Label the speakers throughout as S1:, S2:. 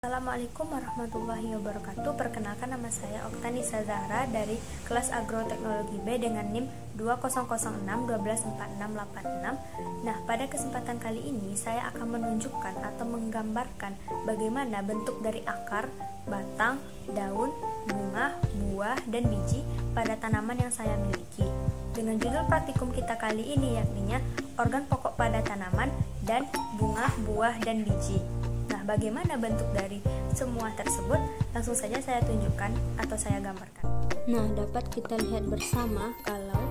S1: Assalamualaikum warahmatullahi wabarakatuh. Perkenalkan, nama saya Oktanisa Zahra dari kelas Agroteknologi B dengan NIM 2006-124686. Nah, pada kesempatan kali ini saya akan menunjukkan atau menggambarkan bagaimana bentuk dari akar, batang, daun, bunga, buah, dan biji pada tanaman yang saya miliki. Dengan judul praktikum kita kali ini yakni organ pokok pada tanaman dan bunga, buah, dan biji. Nah, bagaimana bentuk dari semua tersebut? Langsung saja saya tunjukkan atau saya gambarkan.
S2: Nah, dapat kita lihat bersama kalau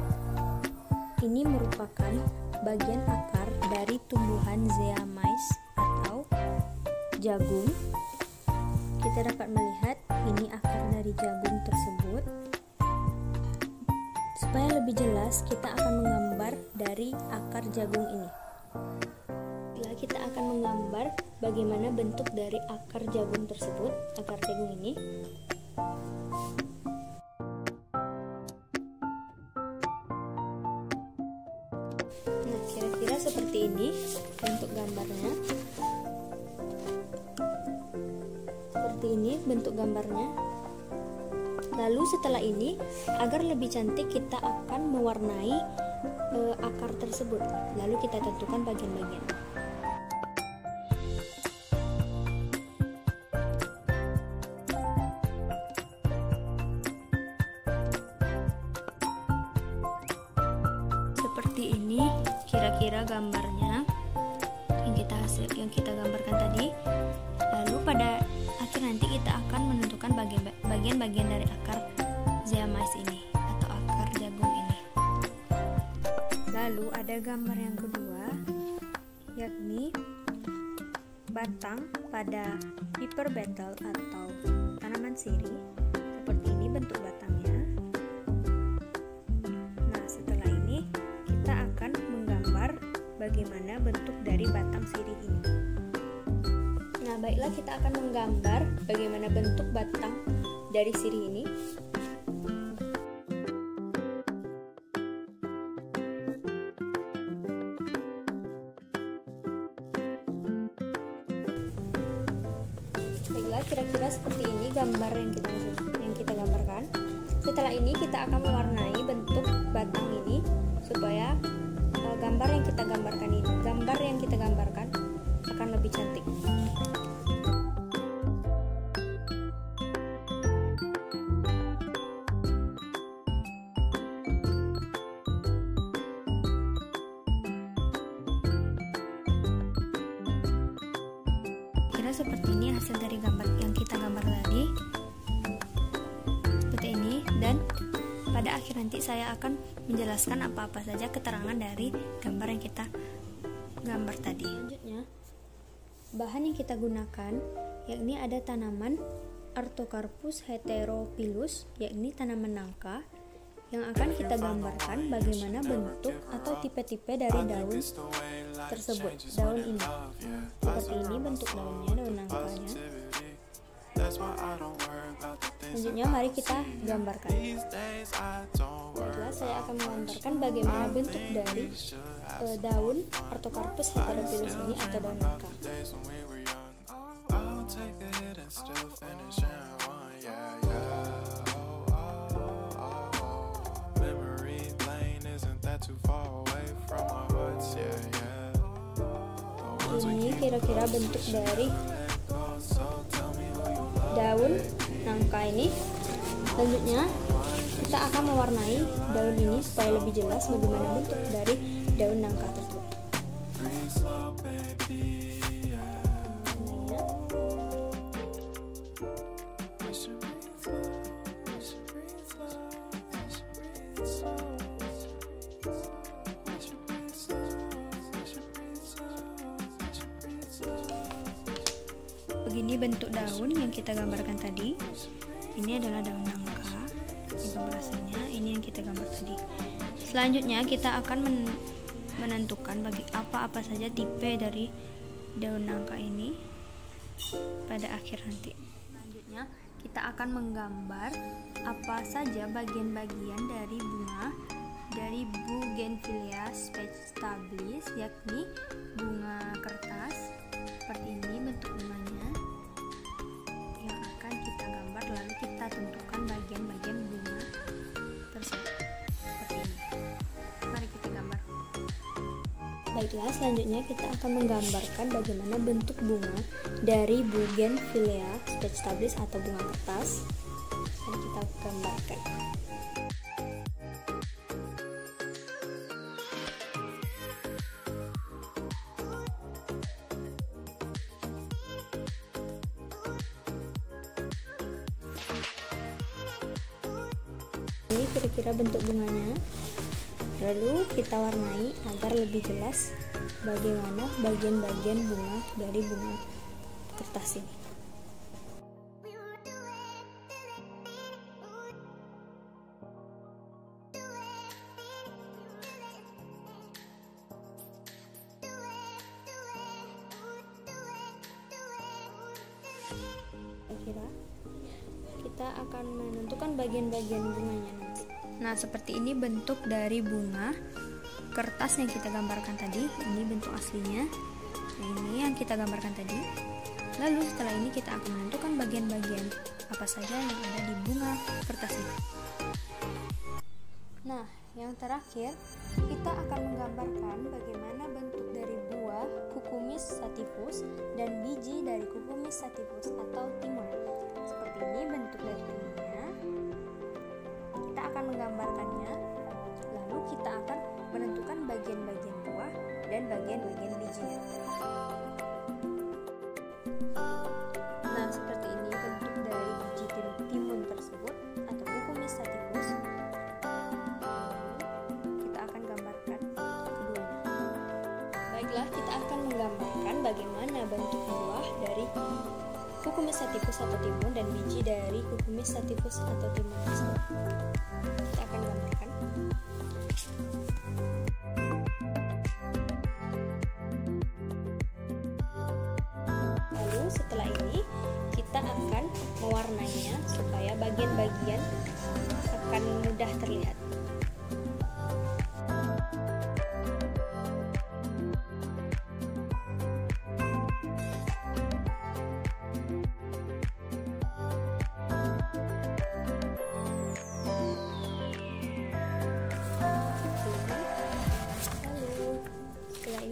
S2: ini merupakan bagian akar dari tumbuhan Zea mais atau jagung. Kita dapat melihat ini akar dari jagung tersebut. Supaya lebih jelas, kita akan menggambar dari akar jagung ini. Kita akan menggambar bagaimana bentuk dari akar jagung tersebut, akar jagung ini. Nah, kira-kira seperti ini bentuk gambarnya. Seperti ini bentuk gambarnya. Lalu setelah ini, agar lebih cantik, kita akan mewarnai akar tersebut. Lalu kita tentukan bagian-bagian. Seperti ini kira-kira gambarnya yang kita gambarkan tadi. Lalu pada akhir nanti kita akan menentukan bagian-bagian dari akar Zea mais ini atau akar jagung ini. Lalu ada gambar yang kedua, yakni batang pada Piper beetle atau tanaman sirih. Seperti ini bentuk batangnya. Bagaimana bentuk dari batang sirih ini. Nah, baiklah, kita akan menggambar bagaimana bentuk batang dari sirih ini. Baiklah, kira-kira seperti ini gambar yang kita gambarkan. Setelah ini kita akan mewarnai bentuk batang ini supaya gambar yang kita gambarkan akan lebih cantik. Kira seperti ini hasil dari gambar yang kita gambar tadi. Seperti ini, dan pada akhir nanti saya akan menjelaskan apa-apa saja keterangan dari gambar yang kita gambar tadi. Selanjutnya, bahan yang kita gunakan yakni ada tanaman Artocarpus heterophyllus, yakni tanaman nangka, yang akan kita gambarkan bagaimana bentuk atau tipe-tipe dari daun tersebut. Daun ini seperti ini bentuk daunnya, daun nangkanya. Selanjutnya mari kita gambarkan. Baiklah, saya akan menggambarkan bagaimana bentuk dari daun Artocarpus heterophyllus ini atau daun nangka. Ini kira-kira bentuk dari daun nangka ini. Selanjutnya kita akan mewarnai daun ini supaya lebih jelas bagaimana bentuk dari daun nangka tersebut. Begini bentuk daun yang kita gambarkan tadi. Ini adalah daun nangka, ini pemerasannya, ini yang kita gambar tadi. Selanjutnya kita akan menentukan apa saja tipe dari daun nangka ini pada akhir nanti. Selanjutnya kita akan menggambar apa saja bagian-bagian dari bunga dari Bougainvillea spectabilis, yakni bunga kertas. Seperti ini bentuk bunganya. Baiklah, selanjutnya kita akan menggambarkan bagaimana bentuk bunga dari Bougainvillea vegetables atau bunga kertas. Mari kita gambarkan. Ini kira-kira bentuk bunganya. Lalu kita warnai agar lebih jelas bagaimana bagian-bagian bunga dari bunga kertas ini. Kira-kira kita akan menentukan bagian-bagian bunganya nanti. Nah, seperti ini bentuk dari bunga kertas yang kita gambarkan tadi. Ini bentuk aslinya. Nah, ini yang kita gambarkan tadi. Lalu setelah ini kita akan menentukan bagian-bagian apa saja yang ada di bunga kertas ini. Nah, yang terakhir kita akan menggambarkan bagaimana bentuk dari buah Cucumis sativus dan biji dari Cucumis sativus atau timun. Seperti ini bentuk dari timunnya. Kita akan menggambarkannya, lalu kita akan menentukan bagian-bagian buah dan bagian-bagian bijinya. Nah, seperti ini bentuk dari biji timun tersebut atau Cucumis sativus. Kita akan gambarkan keduanya. Baiklah, kita akan menggambarkan bagaimana bentuk buah dari Cucumis sativus atau timun dan biji dari Cucumis sativus atau timun tersebut. Kita akan gambarkan. Lalu setelah ini kita akan mewarnainya supaya bagian-bagian akan mudah terlihat.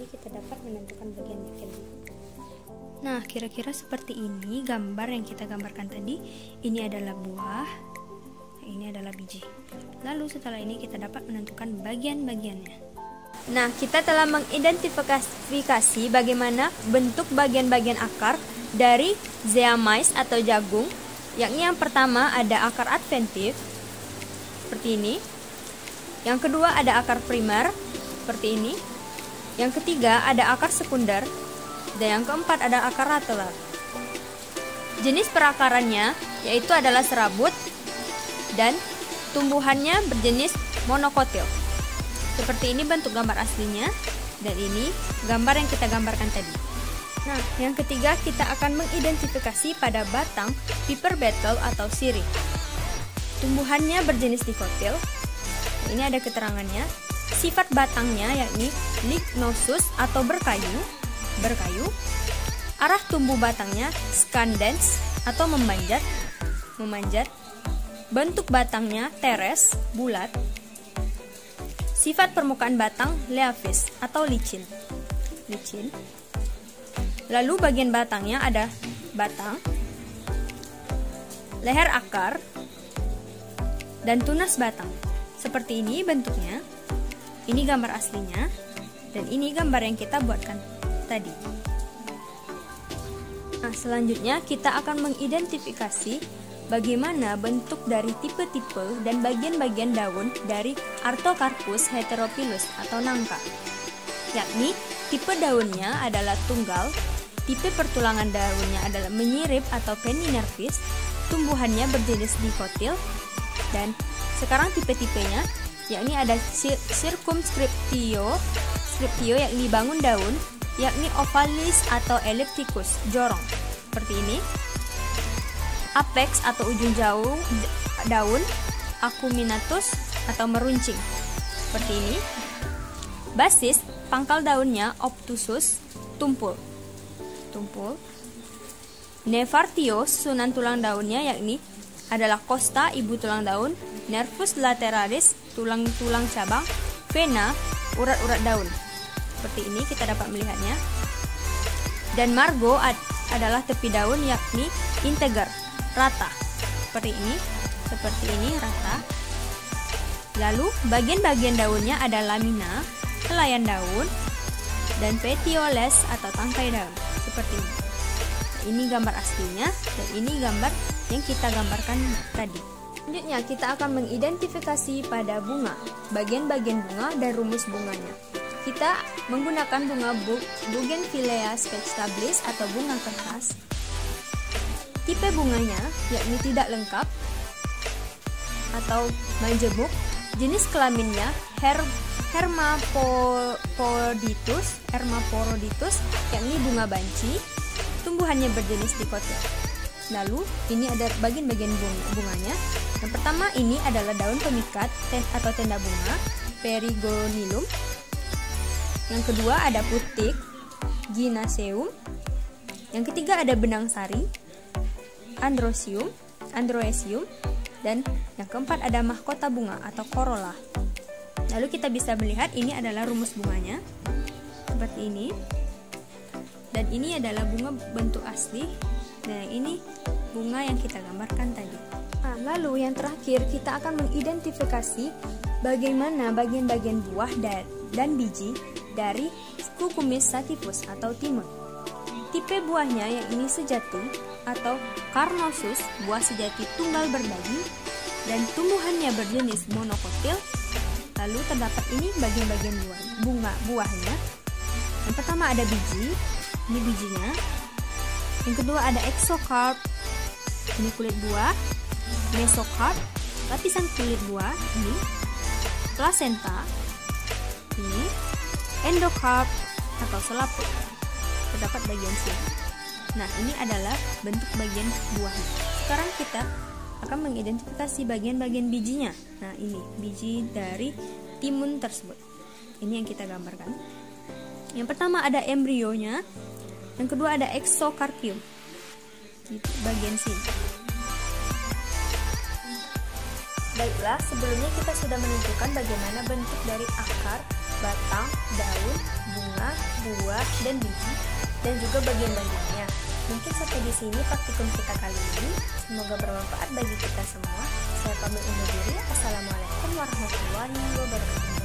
S2: Kita dapat menentukan bagian-bagian. Nah, kira-kira seperti ini gambar yang kita gambarkan tadi. Ini adalah buah, ini adalah biji. Lalu setelah ini kita dapat menentukan bagian-bagiannya.
S1: Nah, kita telah mengidentifikasi bagaimana bentuk bagian-bagian akar dari zeamais atau jagung, yakni yang pertama ada akar adventif seperti ini. Yang kedua ada akar primer seperti ini. Yang ketiga ada akar sekunder, dan yang keempat ada akar lateral. Jenis perakarannya yaitu adalah serabut dan tumbuhannya berjenis monokotil. Seperti ini bentuk gambar aslinya, dan ini gambar yang kita gambarkan tadi. Nah, yang ketiga kita akan mengidentifikasi pada batang Piper beetle atau sirih. Tumbuhannya berjenis dikotil. Ini ada keterangannya. Sifat batangnya yakni lignosus atau berkayu. Arah tumbuh batangnya scandens atau memanjat. Bentuk batangnya teres, bulat. Sifat permukaan batang leaphis atau licin. Lalu bagian batangnya ada batang, leher akar, dan tunas batang. Seperti ini bentuknya. Ini gambar aslinya, dan ini gambar yang kita buatkan tadi. Nah, selanjutnya kita akan mengidentifikasi bagaimana bentuk dari tipe-tipe dan bagian-bagian daun dari Artocarpus heterophyllus atau nangka. Yakni tipe daunnya adalah tunggal, tipe pertulangan daunnya adalah menyirip atau penninervis, tumbuhannya berjenis dikotil, dan sekarang tipe-tipenya yakni ada circumscriptio yakni bangun daun, yakni ovalis atau ellipticus, jorong seperti ini. Apex atau ujung jauh daun, acuminatus atau meruncing seperti ini. Basis, pangkal daunnya obtusus, tumpul. Nevartios, susunan tulang daunnya yakni adalah costa, ibu tulang daun, nervus lateralis, tulang-tulang cabang, vena, urat-urat daun.
S2: Seperti ini kita dapat melihatnya. Dan margo adalah tepi daun, yakni integer, rata. Seperti ini rata. Lalu bagian-bagian daunnya ada lamina, helaian daun, dan petioles atau tangkai daun. Seperti ini. Ini gambar aslinya dan ini gambar yang kita gambarkan tadi. Selanjutnya kita akan mengidentifikasi pada bunga, bagian-bagian bunga dan rumus bunganya. Kita menggunakan bunga Bougainvillea spectabilis atau bunga kertas. Tipe bunganya yakni tidak lengkap atau majemuk. Jenis kelaminnya Hermaphroditus, yakni bunga banci. Tumbuhannya berjenis dikotyl. Lalu ini ada bagian-bagian bunganya. Yang pertama ini adalah daun pemikat atau tenda bunga, Perigonilum. Yang kedua ada putik, Ginaceum. Yang ketiga ada benang sari, Androecium. Dan yang keempat ada mahkota bunga atau corolla. Lalu kita bisa melihat ini adalah rumus bunganya seperti ini. Dan ini adalah bunga bentuk asli. Dan ini bunga yang kita gambarkan tadi. Nah, lalu yang terakhir kita akan mengidentifikasi bagaimana bagian-bagian buah dan biji dari Cucumis sativus atau timun. Tipe buahnya yang ini sejati atau carnosus, buah sejati tunggal berdaging, dan tumbuhannya berjenis monokotil. Lalu terdapat ini bagian-bagian buahnya. Yang pertama ada biji, ini bijinya. Yang kedua ada exocarp, ini kulit buah. Mesocarp, lapisan kulit buah, ini. Placenta, ini. Endocarp atau selaput, terdapat bagian sini. Nah, ini adalah bentuk bagian buahnya. Sekarang kita akan mengidentifikasi bagian-bagian bijinya. Nah, ini biji dari timun tersebut. Ini yang kita gambarkan. Yang pertama ada embrionya. Yang kedua ada exocarpium di bagian sini.
S1: Baiklah, sebelumnya kita sudah menunjukkan bagaimana bentuk dari akar, batang, daun, bunga, buah, dan biji, dan juga bagian-bagiannya. Mungkin sampai di sini praktikum kita kali ini. Semoga bermanfaat bagi kita semua. Saya pamit undur diri. Assalamualaikum warahmatullahi wabarakatuh.